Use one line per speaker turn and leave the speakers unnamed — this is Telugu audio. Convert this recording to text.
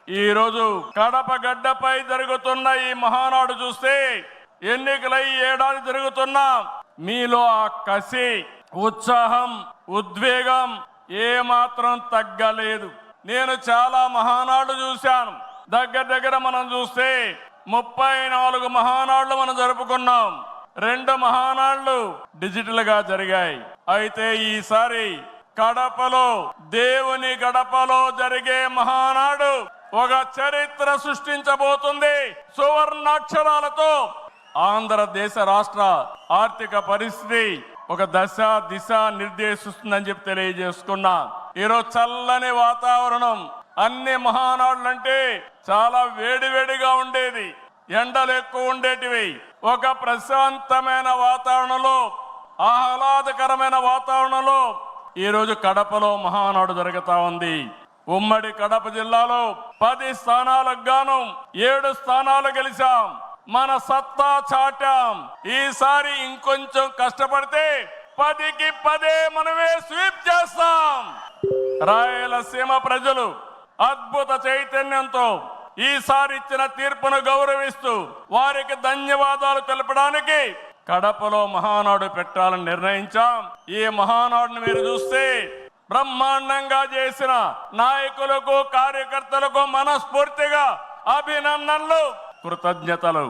ఈ రోజు కడప గడ్డపై జరుగుతున్న ఈ మహానాడు చూస్తే ఎన్నికలై ఏడాది జరుగుతున్నా మీలో ఆ కసి, ఉత్సాహం, ఉద్వేగం ఏమాత్రం తగ్గలేదు. నేను చాలా మహానాడు చూశాను. దగ్గర మనం చూస్తే 34 మహానాడులు మనం జరుపుకున్నాం. 2 మహానాడులు డిజిటల్ గా జరిగాయి. అయితే ఈసారి కడపలో, దేవుని గడపలో జరిగే మహానాడు ఒక చరిత్ర సృష్టించబోతుంది. సువర్ణాక్షరాలతో ఆంధ్రదేశ రాష్ట్ర ఆర్థిక పరిస్థితి ఒక దిశ నిర్దేశిస్తుందని చెప్పి తెలియజేసుకున్నా. ఈరోజు చల్లని వాతావరణం. అన్ని మహానాడులంటే చాలా వేడివేడిగా ఉండేది, ఎండలు ఎక్కువ ఉండేటివి. ఒక ప్రశాంతమైన వాతావరణంలో, ఆహ్లాదకరమైన వాతావరణంలో ఈరోజు కడపలో మహానాడు జరుగుతా ఉంది. ఉమ్మడి కడప జిల్లాలో 10 స్థానాలకు గాను 7 స్థానాలు గెలిచాం. మన సత్తా చాటాం. ఈసారి ఇంకొంచెం కష్టపడితే 10కి 10 మనమే స్వీప్ చేస్తాం. రాయలసీమ ప్రజలు అద్భుత చైతన్యంతో ఈసారి ఇచ్చిన తీర్పును గౌరవిస్తూ వారికి ధన్యవాదాలు తెలపడానికి కడపలో మహానాడు పెట్టాలని నిర్ణయించాం. ఈ మహానాడును మీరు చూస్తే బ్రహ్మాండంగా చేసిన నాయకులకు, కార్యకర్తలకు మనస్ఫూర్తిగా అభినందనలు, కృతజ్ఞతలు.